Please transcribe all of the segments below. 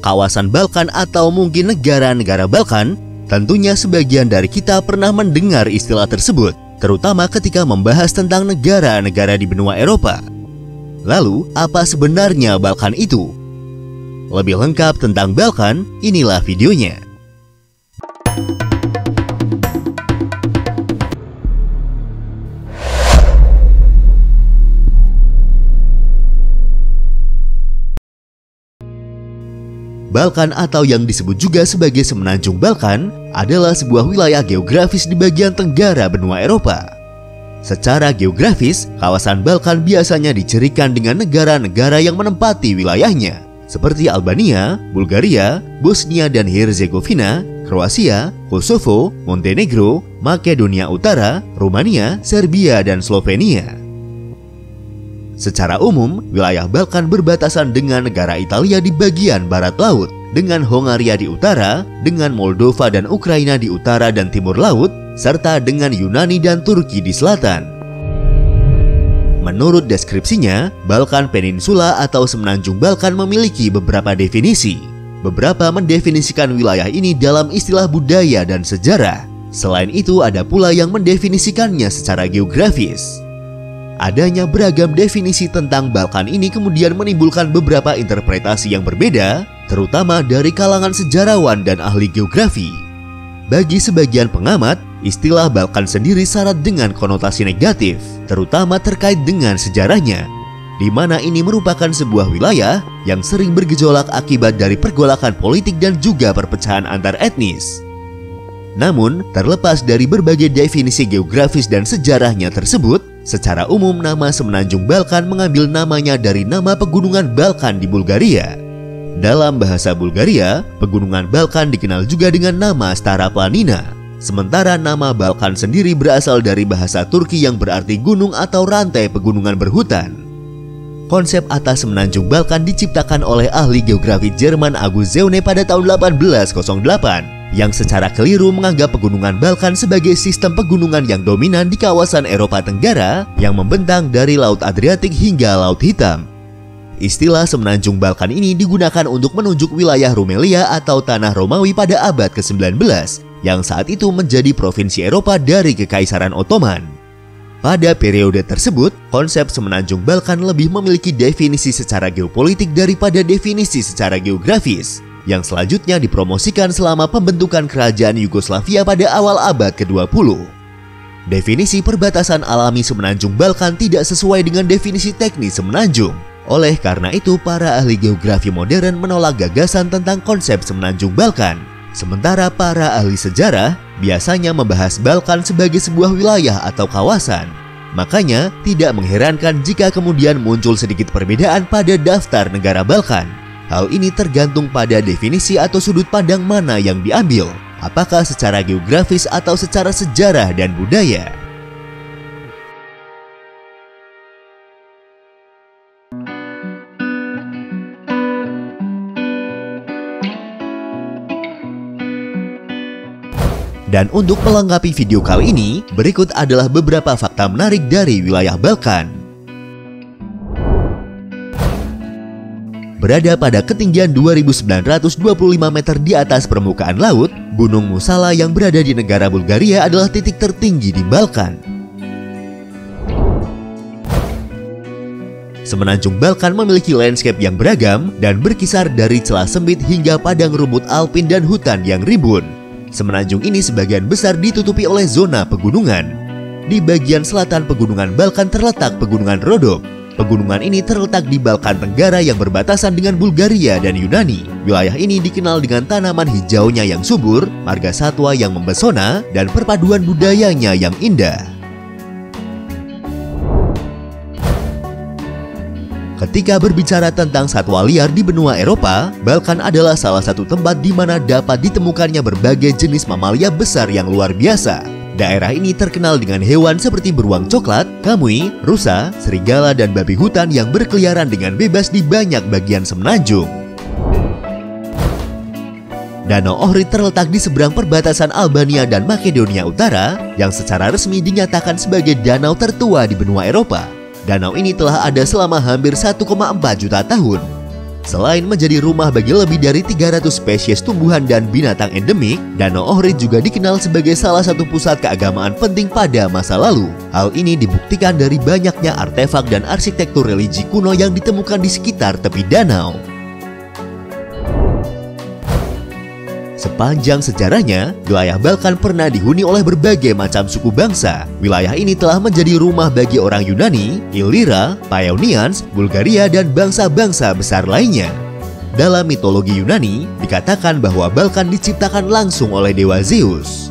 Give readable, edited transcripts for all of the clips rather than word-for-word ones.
kawasan Balkan atau mungkin negara-negara Balkan, tentunya sebagian dari kita pernah mendengar istilah tersebut, terutama ketika membahas tentang negara-negara di benua Eropa. Lalu, apa sebenarnya Balkan itu? Lebih lengkap tentang Balkan, inilah videonya. Balkan atau yang disebut juga sebagai Semenanjung Balkan adalah sebuah wilayah geografis di bagian tenggara benua Eropa. Secara geografis, kawasan Balkan biasanya dicirikan dengan negara-negara yang menempati wilayahnya, seperti Albania, Bulgaria, Bosnia dan Herzegovina, Kroasia, Kosovo, Montenegro, Makedonia Utara, Rumania, Serbia, dan Slovenia. Secara umum, wilayah Balkan berbatasan dengan negara Italia di bagian barat laut, dengan Hongaria di utara, dengan Moldova dan Ukraina di utara dan timur laut, serta dengan Yunani dan Turki di selatan. Menurut deskripsinya, Balkan Peninsula atau Semenanjung Balkan memiliki beberapa definisi. Beberapa mendefinisikan wilayah ini dalam istilah budaya dan sejarah. Selain itu, ada pula yang mendefinisikannya secara geografis. Adanya beragam definisi tentang Balkan ini kemudian menimbulkan beberapa interpretasi yang berbeda, terutama dari kalangan sejarawan dan ahli geografi. Bagi sebagian pengamat, istilah Balkan sendiri syarat dengan konotasi negatif, terutama terkait dengan sejarahnya, di mana ini merupakan sebuah wilayah yang sering bergejolak akibat dari pergolakan politik dan juga perpecahan antar etnis. Namun, terlepas dari berbagai definisi geografis dan sejarahnya tersebut, secara umum nama Semenanjung Balkan mengambil namanya dari nama pegunungan Balkan di Bulgaria. Dalam bahasa Bulgaria, pegunungan Balkan dikenal juga dengan nama Stara Planina. Sementara nama Balkan sendiri berasal dari bahasa Turki yang berarti gunung atau rantai pegunungan berhutan. Konsep atas Semenanjung Balkan diciptakan oleh ahli geografi Jerman August Zeune pada tahun 1808. Yang secara keliru menganggap pegunungan Balkan sebagai sistem pegunungan yang dominan di kawasan Eropa Tenggara yang membentang dari Laut Adriatik hingga Laut Hitam. Istilah Semenanjung Balkan ini digunakan untuk menunjuk wilayah Rumelia atau tanah Romawi pada abad ke-19 yang saat itu menjadi provinsi Eropa dari Kekaisaran Ottoman. Pada periode tersebut, konsep Semenanjung Balkan lebih memiliki definisi secara geopolitik daripada definisi secara geografis, yang selanjutnya dipromosikan selama pembentukan kerajaan Yugoslavia pada awal abad ke-20. Definisi perbatasan alami Semenanjung Balkan tidak sesuai dengan definisi teknis semenanjung. Oleh karena itu, para ahli geografi modern menolak gagasan tentang konsep Semenanjung Balkan. Sementara para ahli sejarah biasanya membahas Balkan sebagai sebuah wilayah atau kawasan. Makanya, tidak mengherankan jika kemudian muncul sedikit perbedaan pada daftar negara Balkan. Hal ini tergantung pada definisi atau sudut pandang mana yang diambil, apakah secara geografis atau secara sejarah dan budaya. Dan untuk melengkapi video kali ini, berikut adalah beberapa fakta menarik dari wilayah Balkan. Berada pada ketinggian 2.925 meter di atas permukaan laut, Gunung Musala yang berada di negara Bulgaria adalah titik tertinggi di Balkan. Semenanjung Balkan memiliki landscape yang beragam dan berkisar dari celah sempit hingga padang rumput alpin dan hutan yang rimbun. Semenanjung ini sebagian besar ditutupi oleh zona pegunungan. Di bagian selatan pegunungan Balkan terletak Pegunungan Rhodope. Pegunungan ini terletak di Balkan Tenggara yang berbatasan dengan Bulgaria dan Yunani. Wilayah ini dikenal dengan tanaman hijaunya yang subur, marga satwa yang mempesona, dan perpaduan budayanya yang indah. Ketika berbicara tentang satwa liar di benua Eropa, Balkan adalah salah satu tempat di mana dapat ditemukannya berbagai jenis mamalia besar yang luar biasa. Daerah ini terkenal dengan hewan seperti beruang coklat, kamui, rusa, serigala, dan babi hutan yang berkeliaran dengan bebas di banyak bagian semenanjung. Danau Ohrid terletak di seberang perbatasan Albania dan Makedonia Utara, yang secara resmi dinyatakan sebagai danau tertua di benua Eropa. Danau ini telah ada selama hampir 1,4 juta tahun. Selain menjadi rumah bagi lebih dari 300 spesies tumbuhan dan binatang endemik, Danau Ohrid juga dikenal sebagai salah satu pusat keagamaan penting pada masa lalu. Hal ini dibuktikan dari banyaknya artefak dan arsitektur religi kuno yang ditemukan di sekitar tepi danau. Sepanjang sejarahnya, wilayah Balkan pernah dihuni oleh berbagai macam suku bangsa. Wilayah ini telah menjadi rumah bagi orang Yunani, Illyria, Paeonians, Bulgaria, dan bangsa-bangsa besar lainnya. Dalam mitologi Yunani, dikatakan bahwa Balkan diciptakan langsung oleh dewa Zeus.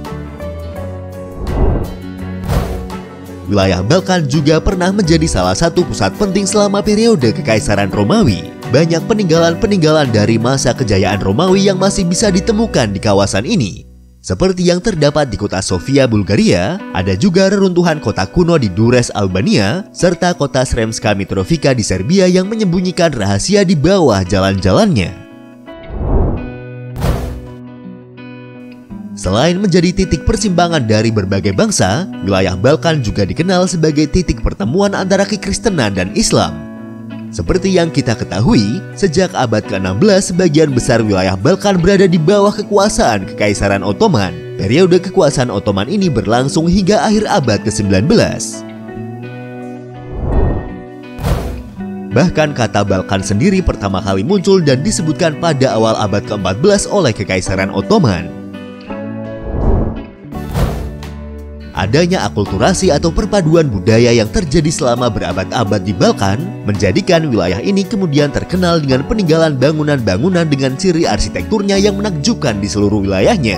Wilayah Balkan juga pernah menjadi salah satu pusat penting selama periode Kekaisaran Romawi. Banyak peninggalan-peninggalan dari masa kejayaan Romawi yang masih bisa ditemukan di kawasan ini. Seperti yang terdapat di kota Sofia, Bulgaria, ada juga reruntuhan kota kuno di Durrës, Albania, serta kota Sremska Mitrovica di Serbia yang menyembunyikan rahasia di bawah jalan-jalannya. Selain menjadi titik persimpangan dari berbagai bangsa, wilayah Balkan juga dikenal sebagai titik pertemuan antara kekristenan dan Islam. Seperti yang kita ketahui, sejak abad ke-16 sebagian besar wilayah Balkan berada di bawah kekuasaan Kekaisaran Ottoman. Periode kekuasaan Ottoman ini berlangsung hingga akhir abad ke-19. Bahkan kata Balkan sendiri pertama kali muncul dan disebutkan pada awal abad ke-14 oleh Kekaisaran Ottoman. Adanya akulturasi atau perpaduan budaya yang terjadi selama berabad-abad di Balkan menjadikan wilayah ini kemudian terkenal dengan peninggalan bangunan-bangunan dengan ciri arsitekturnya yang menakjubkan di seluruh wilayahnya.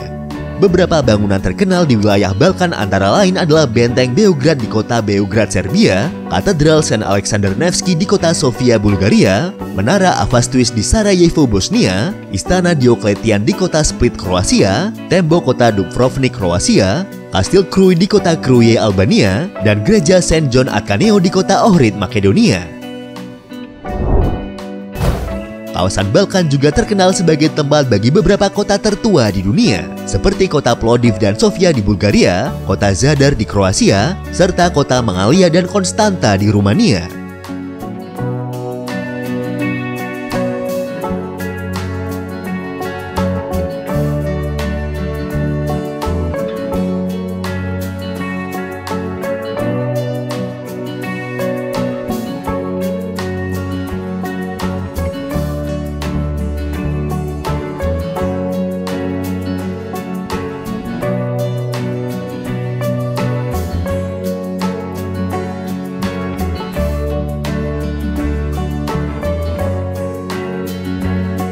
Beberapa bangunan terkenal di wilayah Balkan antara lain adalah Benteng Beograd di kota Beograd, Serbia, Katedral St. Alexander Nevsky di kota Sofia, Bulgaria, Menara Avastys di Sarajevo, Bosnia, Istana Diocletian di kota Split, Kroasia, Tembok kota Dubrovnik, Kroasia, Kastil Krui di kota Kruye, Albania, dan Gereja St. John Atkaneo di kota Ohrid, Makedonia. Kawasan Balkan juga terkenal sebagai tempat bagi beberapa kota tertua di dunia, seperti kota Plovdiv dan Sofia di Bulgaria, kota Zadar di Kroasia, serta kota Mangalia dan Konstanta di Rumania.